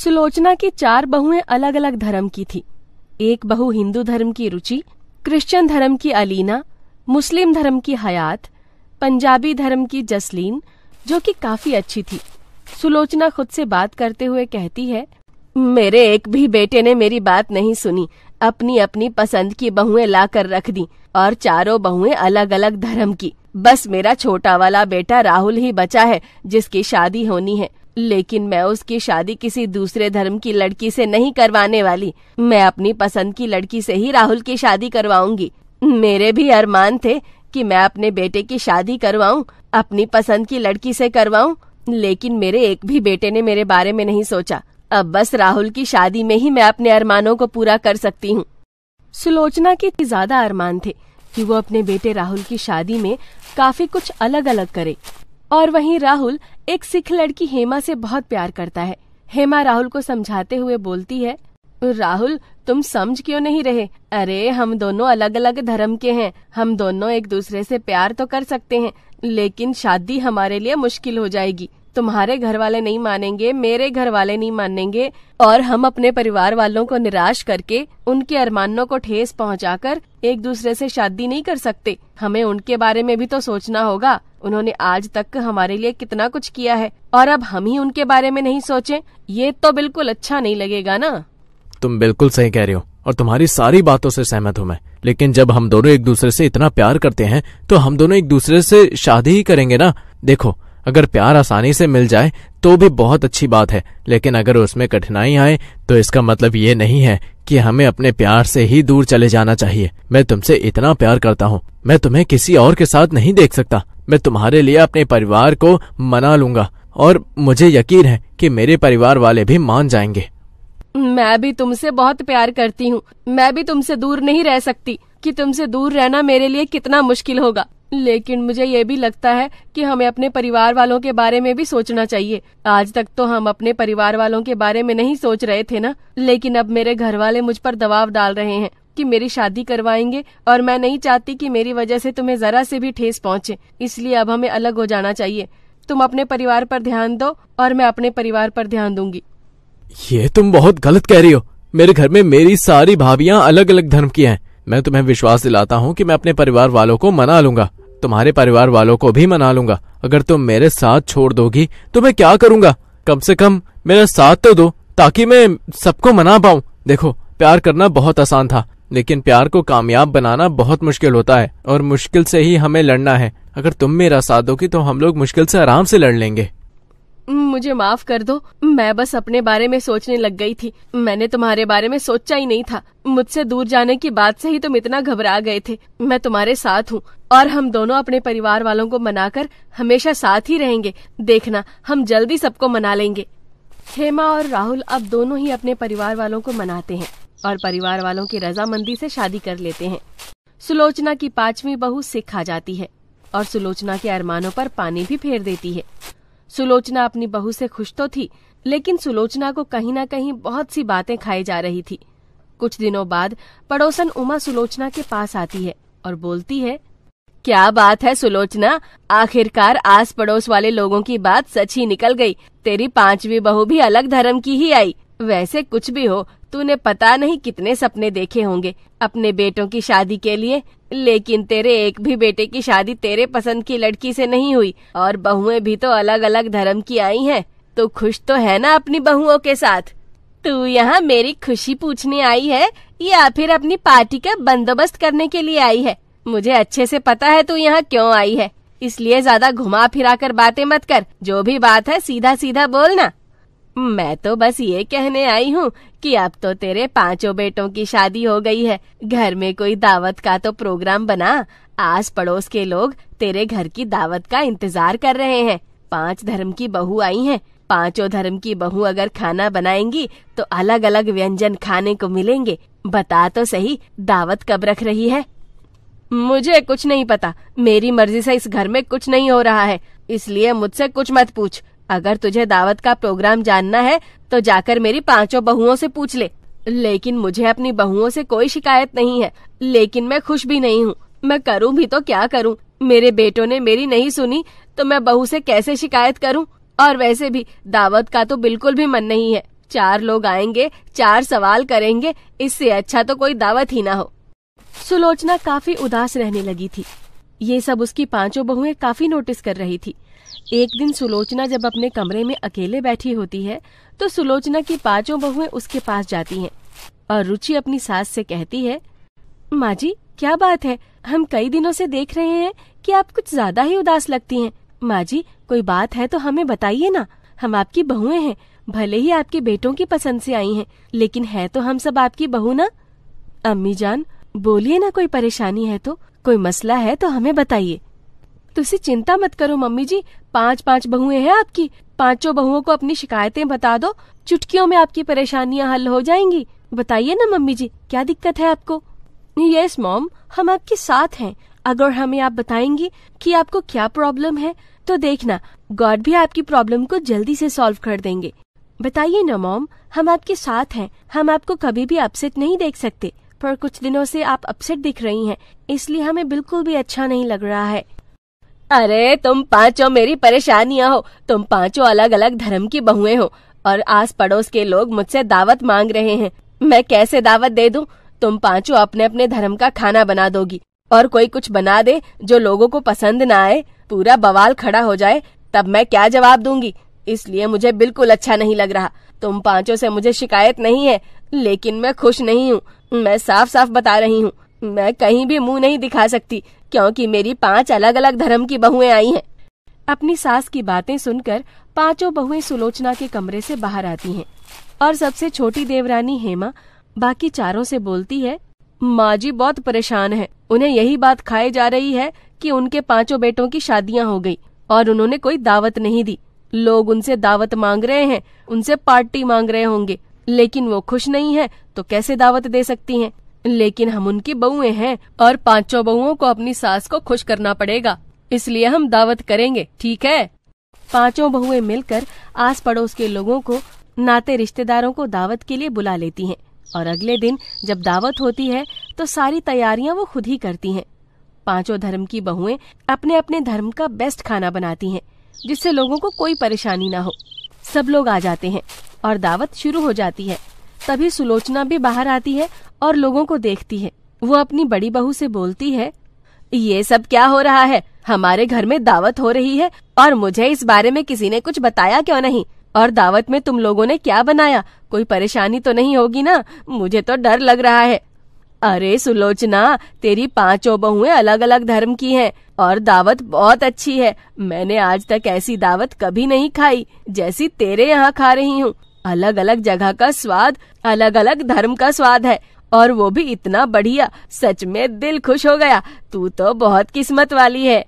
सुलोचना की 4 बहुएं अलग अलग धर्म की थी। एक बहू हिंदू धर्म की रुचि, क्रिश्चियन धर्म की अलीना, मुस्लिम धर्म की हयात, पंजाबी धर्म की जसलीन, जो कि काफी अच्छी थी। सुलोचना खुद से बात करते हुए कहती है, मेरे एक भी बेटे ने मेरी बात नहीं सुनी, अपनी अपनी पसंद की बहुएं ला कर रख दी और चारों बहुएं अलग अलग धर्म की। बस मेरा छोटा वाला बेटा राहुल ही बचा है जिसकी शादी होनी है, लेकिन मैं उसकी शादी किसी दूसरे धर्म की लड़की से नहीं करवाने वाली। मैं अपनी पसंद की लड़की से ही राहुल की शादी करवाऊंगी। मेरे भी अरमान थे कि मैं अपने बेटे की शादी करवाऊं, अपनी पसंद की लड़की से करवाऊं, लेकिन मेरे एक भी बेटे ने मेरे बारे में नहीं सोचा। अब बस राहुल की शादी में ही मैं अपने अरमानों को पूरा कर सकती हूँ। सुलोचना के ज्यादा अरमान थे कि वो अपने बेटे राहुल की शादी में काफी कुछ अलग अलग करे। और वहीं राहुल एक सिख लड़की हेमा से बहुत प्यार करता है। हेमा राहुल को समझाते हुए बोलती है, राहुल तुम समझ क्यों नहीं रहे? अरे हम दोनों अलग अलग धर्म के हैं, हम दोनों एक दूसरे से प्यार तो कर सकते हैं, लेकिन शादी हमारे लिए मुश्किल हो जाएगी। तुम्हारे घर वाले नहीं मानेंगे, मेरे घर वाले नहीं मानेंगे, और हम अपने परिवार वालों को निराश करके उनके अरमानों को ठेस पहुंचाकर एक दूसरे से शादी नहीं कर सकते। हमें उनके बारे में भी तो सोचना होगा। उन्होंने आज तक हमारे लिए कितना कुछ किया है, और अब हम ही उनके बारे में नहीं सोचें, ये तो बिल्कुल अच्छा नहीं लगेगा ना। तुम बिल्कुल सही कह रही हो और तुम्हारी सारी बातों से सहमत हूँ मैं, लेकिन जब हम दोनों एक दूसरे से इतना प्यार करते हैं तो हम दोनों एक दूसरे से शादी ही करेंगे ना। देखो, अगर प्यार आसानी से मिल जाए तो भी बहुत अच्छी बात है, लेकिन अगर उसमें कठिनाई आए तो इसका मतलब ये नहीं है कि हमें अपने प्यार से ही दूर चले जाना चाहिए। मैं तुमसे इतना प्यार करता हूँ, मैं तुम्हें किसी और के साथ नहीं देख सकता। मैं तुम्हारे लिए अपने परिवार को मना लूंगा और मुझे यकीन है कि मेरे परिवार वाले भी मान जाएंगे। मैं भी तुमसे बहुत प्यार करती हूँ, मैं भी तुमसे दूर नहीं रह सकती कि तुमसे दूर रहना मेरे लिए कितना मुश्किल होगा। लेकिन मुझे ये भी लगता है कि हमें अपने परिवार वालों के बारे में भी सोचना चाहिए। आज तक तो हम अपने परिवार वालों के बारे में नहीं सोच रहे थे ना, लेकिन अब मेरे घर वाले मुझ पर दबाव डाल रहे हैं कि मेरी शादी करवाएंगे, और मैं नहीं चाहती कि मेरी वजह से तुम्हें जरा से भी ठेस पहुँचे। इसलिए अब हमें अलग हो जाना चाहिए। तुम अपने परिवार पर ध्यान दो और मैं अपने परिवार पर ध्यान दूंगी। ये तुम बहुत गलत कह रही हो। मेरे घर में मेरी सारी भाभियां अलग अलग धर्म की हैं। मैं तुम्हें विश्वास दिलाता हूँ कि मैं अपने परिवार वालों को मना लूंगा, तुम्हारे परिवार वालों को भी मना लूंगा। अगर तुम मेरे साथ छोड़ दोगी तो मैं क्या करूंगा? कम से कम मेरा साथ तो दो ताकि मैं सबको मना पाऊं। देखो, प्यार करना बहुत आसान था, लेकिन प्यार को कामयाब बनाना बहुत मुश्किल होता है, और मुश्किल से ही हमें लड़ना है। अगर तुम मेरा साथ दोगी तो हम लोग मुश्किल से आराम से लड़ लेंगे। मुझे माफ कर दो, मैं बस अपने बारे में सोचने लग गई थी। मैंने तुम्हारे बारे में सोचा ही नहीं था। मुझसे दूर जाने की बात से ही तुम इतना घबरा गए थे। मैं तुम्हारे साथ हूँ और हम दोनों अपने परिवार वालों को मनाकर हमेशा साथ ही रहेंगे। देखना, हम जल्दी सबको मना लेंगे। हेमा और राहुल अब दोनों ही अपने परिवार वालों को मनाते हैं और परिवार वालों की रजामंदी से शादी कर लेते हैं। सुलोचना की 5वीं बहू सिख आ जाती है और सुलोचना के अरमानों पर पानी भी फेर देती है। सुलोचना अपनी बहू से खुश तो थी, लेकिन सुलोचना को कहीं न कहीं बहुत सी बातें खाई जा रही थी। कुछ दिनों बाद पड़ोसन उमा सुलोचना के पास आती है और बोलती है, क्या बात है सुलोचना, आखिरकार आस पड़ोस वाले लोगों की बात सच ही निकल गई। तेरी 5वीं बहू भी अलग धर्म की ही आई। वैसे कुछ भी हो, तूने पता नहीं कितने सपने देखे होंगे अपने बेटों की शादी के लिए, लेकिन तेरे एक भी बेटे की शादी तेरे पसंद की लड़की से नहीं हुई, और बहुएं भी तो अलग अलग धर्म की आई हैं। तो खुश तो है ना अपनी बहुओं के साथ? तू यहाँ मेरी खुशी पूछने आई है या फिर अपनी पार्टी का बंदोबस्त करने के लिए आई है? मुझे अच्छे से पता है तू यहाँ क्यों आई है, इसलिए ज्यादा घुमा फिरा कर बातें मत कर। जो भी बात है सीधा सीधा बोलना। मैं तो बस ये कहने आई हूँ कि अब तो तेरे 5 बेटों की शादी हो गई है। घर में कोई दावत का तो प्रोग्राम बना। आस पड़ोस के लोग तेरे घर की दावत का इंतजार कर रहे हैं। 5 धर्म की बहू आई हैं। 5 धर्म की बहू अगर खाना बनाएंगी तो अलग अलग व्यंजन खाने को मिलेंगे। बता तो सही, दावत कब रख रही है? मुझे कुछ नहीं पता। मेरी मर्जी से इस घर में कुछ नहीं हो रहा है, इसलिए मुझसे कुछ मत पूछ। अगर तुझे दावत का प्रोग्राम जानना है तो जाकर मेरी 5 बहुओं से पूछ ले। लेकिन मुझे अपनी बहुओं से कोई शिकायत नहीं है, लेकिन मैं खुश भी नहीं हूँ। मैं करूँ भी तो क्या करूँ? मेरे बेटों ने मेरी नहीं सुनी तो मैं बहू से कैसे शिकायत करूँ? और वैसे भी दावत का तो बिल्कुल भी मन नहीं है। 4 लोग आएंगे, 4 सवाल करेंगे, इससे अच्छा तो कोई दावत ही ना हो। सुलोचना काफी उदास रहने लगी थी। ये सब उसकी 5 बहुएं काफी नोटिस कर रही थी। एक दिन सुलोचना जब अपने कमरे में अकेले बैठी होती है तो सुलोचना की 5 बहुएं उसके पास जाती हैं और रुचि अपनी सास से कहती है, माँ जी क्या बात है, हम कई दिनों से देख रहे हैं कि आप कुछ ज्यादा ही उदास लगती हैं। माँ जी कोई बात है तो हमें बताइए ना, हम आपकी बहुएं हैं, भले ही आपके बेटों की पसंद से आई हैं, लेकिन है तो हम सब आपकी बहू ना। अम्मी जान बोलिए ना, कोई परेशानी है तो, कोई मसला है तो हमें बताइए। तुसी चिंता मत करो मम्मी जी, 5 बहुएं हैं आपकी, 5 बहुओं को अपनी शिकायतें बता दो, चुटकियों में आपकी परेशानियां हल हो जाएंगी। बताइए ना मम्मी जी क्या दिक्कत है आपको। यस मॉम, हम आपके साथ हैं। अगर हमें आप बताएंगी कि आपको क्या प्रॉब्लम है तो देखना गॉड भी आपकी प्रॉब्लम को जल्दी से सॉल्व कर देंगे। बताइए ना मॉम, हम आपके साथ हैं, हम आपको कभी भी अपसेट नहीं देख सकते, पर कुछ दिनों से आप अपसेट दिख रही हैं, इसलिए हमें बिल्कुल भी अच्छा नहीं लग रहा है। अरे तुम 5 मेरी परेशानियां हो, तुम 5 अलग अलग धर्म की बहुएं हो और आस पड़ोस के लोग मुझसे दावत मांग रहे हैं। मैं कैसे दावत दे दूं? तुम 5 अपने अपने धर्म का खाना बना दोगी और कोई कुछ बना दे जो लोगों को पसंद ना आए, पूरा बवाल खड़ा हो जाए, तब मैं क्या जवाब दूंगी? इसलिए मुझे बिल्कुल अच्छा नहीं लग रहा। तुम 5 से मुझे शिकायत नहीं है, लेकिन मैं खुश नहीं हूँ। मैं साफ साफ बता रही हूँ, मैं कहीं भी मुंह नहीं दिखा सकती क्योंकि मेरी 5 अलग अलग धर्म की बहुएं आई हैं। अपनी सास की बातें सुनकर 5 बहुएं सुलोचना के कमरे से बाहर आती हैं और सबसे छोटी देवरानी हेमा बाकी 4 से बोलती है, माँ जी बहुत परेशान है, उन्हें यही बात खाए जा रही है कि उनके 5 बेटों की शादियां हो गई और उन्होंने कोई दावत नहीं दी। लोग उनसे दावत मांग रहे हैं, उनसे पार्टी मांग रहे होंगे, लेकिन वो खुश नहीं है तो कैसे दावत दे सकती हैं? लेकिन हम उनकी बहुएं हैं और 5 बहुओं को अपनी सास को खुश करना पड़ेगा, इसलिए हम दावत करेंगे, ठीक है? 5 बहुएं मिलकर आस पड़ोस के लोगों को, नाते रिश्तेदारों को दावत के लिए बुला लेती हैं और अगले दिन जब दावत होती है तो सारी तैयारियां वो खुद ही करती हैं। 5 धर्म की बहुएं अपने अपने धर्म का बेस्ट खाना बनाती हैं जिससे लोगों को कोई परेशानी ना हो। सब लोग आ जाते हैं और दावत शुरू हो जाती है। तभी सुलोचना भी बाहर आती है और लोगों को देखती है। वो अपनी बड़ी बहू से बोलती है, ये सब क्या हो रहा है? हमारे घर में दावत हो रही है और मुझे इस बारे में किसी ने कुछ बताया क्यों नहीं? और दावत में तुम लोगों ने क्या बनाया? कोई परेशानी तो नहीं होगी ना? मुझे तो डर लग रहा है। अरे सुलोचना, तेरी 5 बहुएं अलग अलग धर्म की हैं और दावत बहुत अच्छी है। मैंने आज तक ऐसी दावत कभी नहीं खाई जैसी तेरे यहाँ खा रही हूँ। अलग अलग जगह का स्वाद, अलग अलग धर्म का स्वाद है और वो भी इतना बढ़िया, सच में दिल खुश हो गया। तू तो बहुत किस्मत वाली है।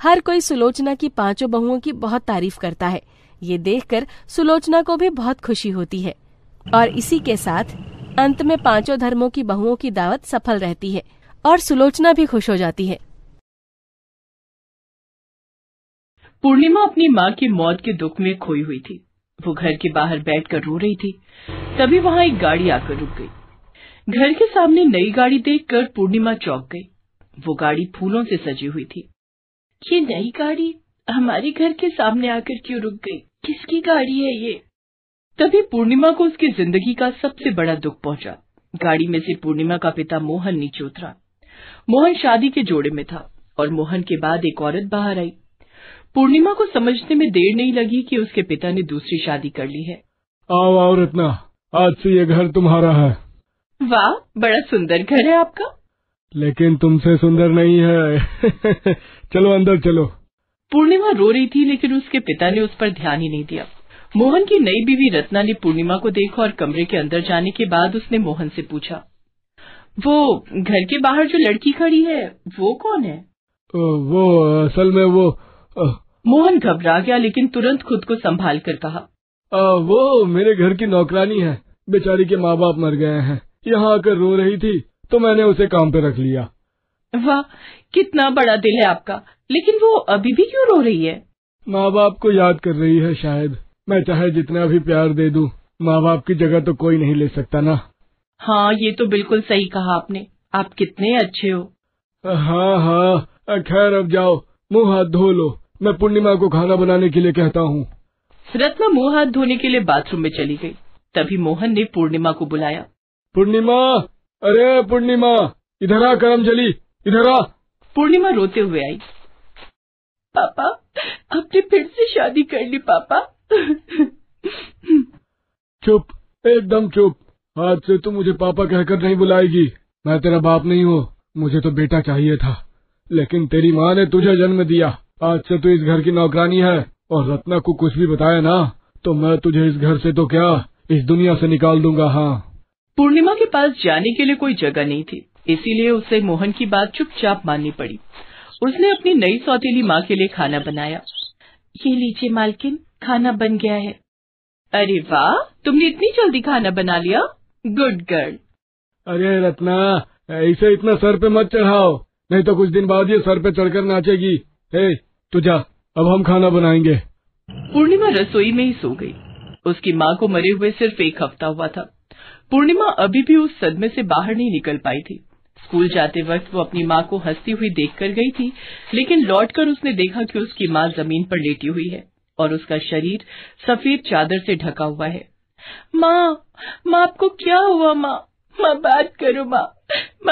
हर कोई सुलोचना की 5 बहुओं की बहुत तारीफ करता है। ये देखकर सुलोचना को भी बहुत खुशी होती है और इसी के साथ अंत में 5 धर्मों की बहुओं की दावत सफल रहती है और सुलोचना भी खुश हो जाती है। पूर्णिमा अपनी माँ की मौत के दुख में खोई हुई थी। वो घर के बाहर बैठकर रो रही थी। तभी वहाँ एक गाड़ी आकर रुक गई। घर के सामने नई गाड़ी देखकर पूर्णिमा चौंक गई। वो गाड़ी फूलों से सजी हुई थी। ये नई गाड़ी हमारे घर के सामने आकर क्यों रुक गई? किसकी गाड़ी है ये? तभी पूर्णिमा को उसकी जिंदगी का सबसे बड़ा दुख पहुंचा। गाड़ी में से पूर्णिमा का पिता मोहन नीचे उतरा। मोहन शादी के जोड़े में था और मोहन के बाद एक औरत बाहर आई। पूर्णिमा को समझने में देर नहीं लगी कि उसके पिता ने दूसरी शादी कर ली है। आओ आओ रत्ना, आज से ये घर तुम्हारा है। वाह, बड़ा सुंदर घर है आपका। लेकिन तुमसे सुंदर नहीं है। चलो अंदर चलो। पूर्णिमा रो रही थी लेकिन उसके पिता ने उस पर ध्यान ही नहीं दिया। मोहन की नई बीवी रत्ना ने पूर्णिमा को देखा और कमरे के अंदर जाने के बाद उसने मोहन से पूछा, वो घर के बाहर जो लड़की खड़ी है वो कौन है? वो असल में वो मोहन घबरा गया लेकिन तुरंत खुद को संभाल कर कहा, वो मेरे घर की नौकरानी है। बेचारी के माँ बाप मर गए हैं, यहाँ आकर रो रही थी तो मैंने उसे काम पे रख लिया। वाह, कितना बड़ा दिल है आपका। लेकिन वो अभी भी क्यों रो रही है? माँ बाप को याद कर रही है शायद। मैं चाहे जितना भी प्यार दे दूं, माँ बाप की जगह तो कोई नहीं ले सकता ना। हाँ, ये तो बिल्कुल सही कहा आपने। आप कितने अच्छे हो। हाँ हाँ, खैर अब जाओ, मुंह हाथ धो लो। मैं पूर्णिमा को खाना बनाने के लिए कहता हूँ। रत्ना मुंह हाथ धोने के लिए बाथरूम में चली गई। तभी मोहन ने पूर्णिमा को बुलाया। पूर्णिमा, अरे पूर्णिमा, इधर आ, करमजली, इधर आ। पूर्णिमा रोते हुए आई। पापा, आपने फिर से शादी कर ली पापा। चुप, एकदम चुप। आज से तू मुझे पापा कहकर नहीं बुलाएगी। मैं तेरा बाप नहीं हूँ, मुझे तो बेटा चाहिए था, लेकिन तेरी माँ ने तुझे जन्म दिया। आज से तू इस घर की नौकरानी है, और रत्ना को कुछ भी बताया ना तो मैं तुझे इस घर से तो क्या, इस दुनिया से निकाल दूंगा। हाँ। पूर्णिमा के पास जाने के लिए कोई जगह नहीं थी, इसीलिए उसे मोहन की बात चुपचाप माननी पड़ी। उसने अपनी नई सौतेली माँ के लिए खाना बनाया। ये लीजिए मालकिन, खाना बन गया है। अरे वाह, तुमने इतनी जल्दी खाना बना लिया, गुड गर्ल। अरे रत्ना, ऐसे इतना सर पे मत चढ़ाओ, नहीं तो कुछ दिन बाद ये सर पे चढ़कर नाचेगी। तू जा, अब हम खाना बनाएंगे। पूर्णिमा रसोई में ही सो गई। उसकी माँ को मरे हुए सिर्फ 1 हफ्ता हुआ था। पूर्णिमा अभी भी उस सदमे से बाहर नहीं निकल पाई थी। स्कूल जाते वक्त वो अपनी माँ को हंसती हुई देखकर गई थी, लेकिन लौटकर उसने देखा कि उसकी माँ जमीन पर लेटी हुई है और उसका शरीर सफेद चादर से ढका हुआ है। माँ, माँ आपको क्या हुआ? माँ, माँ बात करो। माँ,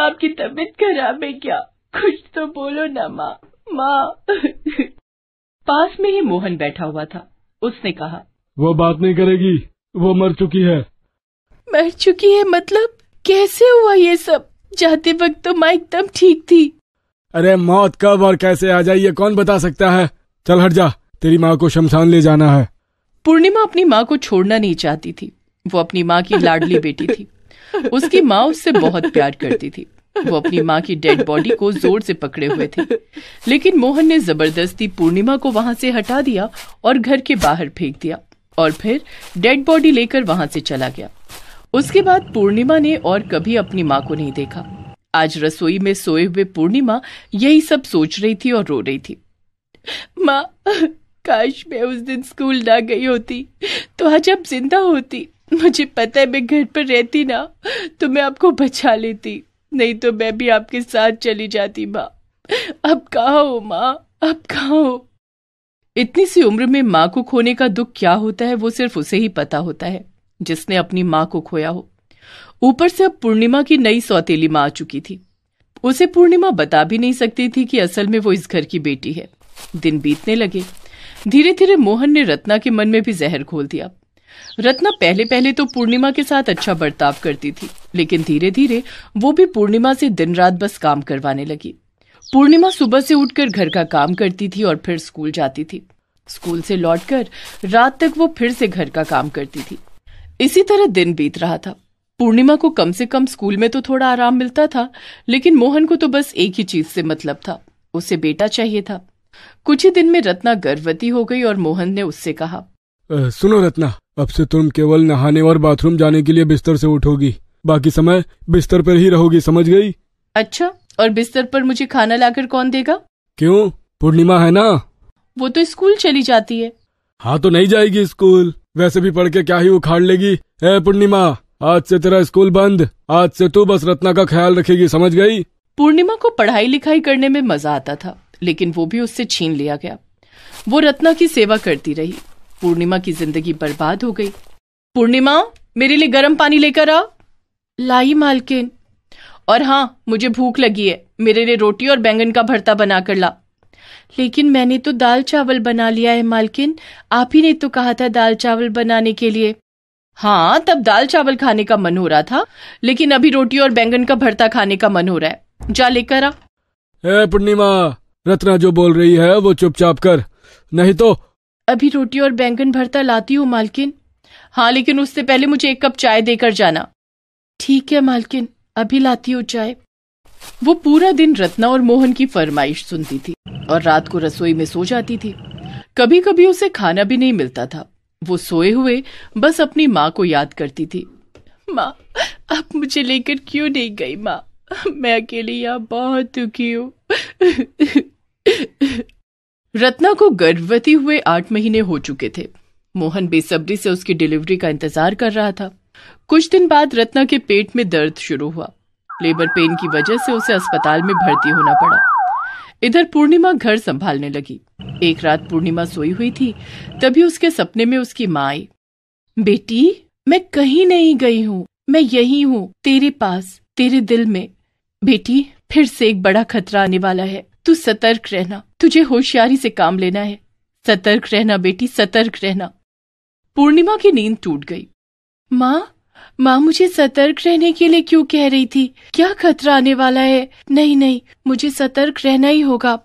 आपकी तबीयत खराब है क्या? कुछ तो बोलो ना माँ। माँ। पास में ही मोहन बैठा हुआ था। उसने कहा, वो बात नहीं करेगी, वो मर चुकी है। मर चुकी है मतलब? कैसे हुआ ये सब? जाते वक्त तो माँ एकदम ठीक थी। अरे मौत कब और कैसे आ जाए ये कौन बता सकता है। चल हट जा, तेरी माँ को शमशान ले जाना है। पूर्णिमा अपनी माँ को छोड़ना नहीं चाहती थी। वो अपनी माँ की लाडली बेटी थी। उसकी माँ उससे बहुत प्यार करती थी। वो अपनी माँ की डेड बॉडी को जोर से पकड़े हुए थे, लेकिन मोहन ने जबरदस्ती पूर्णिमा को वहां से हटा दिया और घर के बाहर फेंक दिया और फिर डेड बॉडी लेकर वहां से चला गया। उसके बाद पूर्णिमा ने और कभी अपनी माँ को नहीं देखा। आज रसोई में सोए हुए पूर्णिमा यही सब सोच रही थी और रो रही थी। माँ, काश मैं उस दिन स्कूल ना गई होती तो आज आप जिंदा होती। मुझे पता है मैं घर पर रहती ना तो मैं आपको बचा लेती, नहीं तो मैं भी आपके साथ चली जाती। माँ, अब कहाँ हो माँ, अब कहाँ हो? इतनी सी उम्र में माँ को खोने का दुख क्या होता है वो सिर्फ उसे ही पता होता है जिसने अपनी माँ को खोया हो। ऊपर से अब पूर्णिमा की नई सौतेली माँ आ चुकी थी। उसे पूर्णिमा बता भी नहीं सकती थी कि असल में वो इस घर की बेटी है। दिन बीतने लगे। धीरे धीरे मोहन ने रत्ना के मन में भी जहर घोल दिया। रत्ना पहले पहले तो पूर्णिमा के साथ अच्छा बर्ताव करती थी, लेकिन धीरे धीरे वो भी पूर्णिमा से दिन रात बस काम करवाने लगी। पूर्णिमा सुबह से उठकर घर का काम करती थी और फिर स्कूल जाती थी। स्कूल से लौटकर रात तक वो फिर से घर का काम करती थी। इसी तरह दिन बीत रहा था। पूर्णिमा को कम से कम स्कूल में तो थोड़ा आराम मिलता था, लेकिन मोहन को तो बस एक ही चीज से मतलब था, उसे बेटा चाहिए था। कुछ ही दिन में रत्ना गर्भवती हो गई और मोहन ने उससे कहा, सुनो रत्ना, अब से तुम केवल नहाने और बाथरूम जाने के लिए बिस्तर से उठोगी, बाकी समय बिस्तर पर ही रहोगी, समझ गई? अच्छा, और बिस्तर पर मुझे खाना लाकर कौन देगा? क्यों, पूर्णिमा है ना? वो तो स्कूल चली जाती है। हाँ तो नहीं जाएगी स्कूल, वैसे भी पढ़ के क्या ही उखाड़ लेगी। पूर्णिमा, आज से तेरा स्कूल बंद। आज से तू बस रत्ना का ख्याल रखेगी, समझ गई? पूर्णिमा को पढ़ाई लिखाई करने में मजा आता था, लेकिन वो भी उससे छीन लिया गया। वो रत्ना की सेवा करती रही। पूर्णिमा की जिंदगी बर्बाद हो गई। पूर्णिमा, मेरे लिए गर्म पानी लेकर आ। लाई मालकिन। और हाँ, मुझे भूख लगी है, मेरे लिए रोटी और बैंगन का भरता बनाकर ला। लेकिन मैंने तो दाल चावल बना लिया है मालकिन, आप ही ने तो कहा था दाल चावल बनाने के लिए। हाँ, तब दाल चावल खाने का मन हो रहा था, लेकिन अभी रोटी और बैंगन का भरता खाने का मन हो रहा है। जा लेकर आ। पूर्णिमा, रत्ना जो बोल रही है वो चुपचाप कर, नहीं तो। अभी रोटी और बैंगन भरता लाती हूँ मालकिन। हाँ, लेकिन उससे पहले मुझे 1 कप चाय देकर जाना। ठीक है मालकिन, अभी लाती हूँ चाय। वो पूरा दिन रत्ना और मोहन की फरमाइश सुनती थी और रात को रसोई में सो जाती थी। कभी कभी उसे खाना भी नहीं मिलता था। वो सोए हुए बस अपनी माँ को याद करती थी। माँ, आप मुझे लेकर क्यों नहीं गई? माँ, मैं अकेली यहाँ बहुत दुखी हूँ। रत्ना को गर्भवती हुए 8 महीने हो चुके थे। मोहन बेसब्री से उसकी डिलीवरी का इंतजार कर रहा था। कुछ दिन बाद रत्ना के पेट में दर्द शुरू हुआ। लेबर पेन की वजह से उसे अस्पताल में भर्ती होना पड़ा। इधर पूर्णिमा घर संभालने लगी। एक रात पूर्णिमा सोई हुई थी, तभी उसके सपने में उसकी माँ आई। बेटी, मैं कहीं नहीं गई हूँ, मैं यही हूँ, तेरे पास, तेरे दिल में। बेटी, फिर से एक बड़ा खतरा आने वाला है, तू सतर्क रहना, तुझे होशियारी से काम लेना है। सतर्क रहना बेटी, सतर्क रहना। पूर्णिमा की नींद टूट गई। माँ मुझे सतर्क रहने के लिए क्यों कह रही थी? क्या खतरा आने वाला है? नहीं, मुझे सतर्क रहना ही होगा।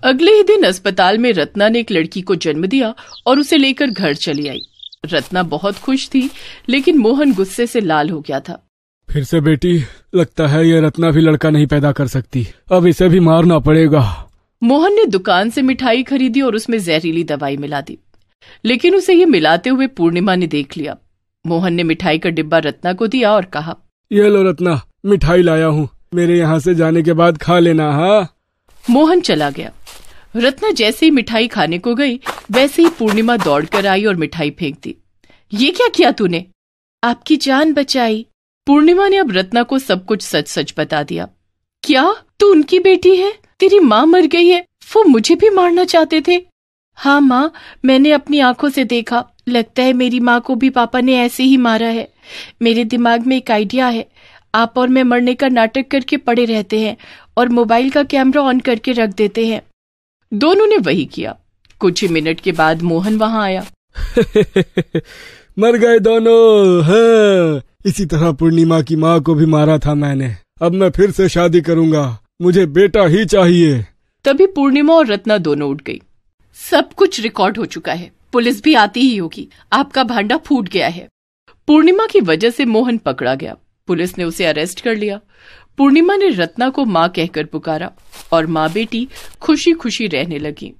अगले ही दिन अस्पताल में रत्ना ने एक लड़की को जन्म दिया और उसे लेकर घर चली आई। रत्ना बहुत खुश थी, लेकिन मोहन गुस्से से लाल हो गया था। फिर से बेटी, लगता है ये रत्ना भी लड़का नहीं पैदा कर सकती, अब इसे भी मारना पड़ेगा। मोहन ने दुकान से मिठाई खरीदी और उसमें जहरीली दवाई मिला दी, लेकिन उसे ये मिलाते हुए पूर्णिमा ने देख लिया। मोहन ने मिठाई का डिब्बा रत्ना को दिया और कहा, ये लो रत्ना, मिठाई लाया हूँ, मेरे यहाँ से जाने के बाद खा लेना। हाँ। मोहन चला गया। रत्ना जैसे ही मिठाई खाने को गई, वैसे ही पूर्णिमा दौड़कर आई और मिठाई फेंक दी। ये क्या किया तूने? आपकी जान बचाई। पूर्णिमा ने अब रत्ना को सब कुछ सच सच बता दिया। क्या तू उनकी बेटी है? तेरी माँ मर गई है, वो मुझे भी मारना चाहते थे। हाँ माँ, मैंने अपनी आंखों से देखा, लगता है मेरी माँ को भी पापा ने ऐसे ही मारा है। मेरे दिमाग में एक आइडिया है, आप और मैं मरने का नाटक करके पड़े रहते हैं और मोबाइल का कैमरा ऑन करके रख देते हैं। दोनों ने वही किया। कुछ ही मिनट के बाद मोहन वहां आया। मर गए दोनों। हाँ, इसी तरह पूर्णिमा की माँ को भी मारा था मैंने। अब मैं फिर से शादी करूंगा, मुझे बेटा ही चाहिए। तभी पूर्णिमा और रत्ना दोनों उठ गई। सब कुछ रिकॉर्ड हो चुका है, पुलिस भी आती ही होगी, आपका भांडा फूट गया है। पूर्णिमा की वजह से मोहन पकड़ा गया। पुलिस ने उसे अरेस्ट कर लिया। पूर्णिमा ने रत्ना को माँ कहकर पुकारा और माँ बेटी खुशी खुशी रहने लगी।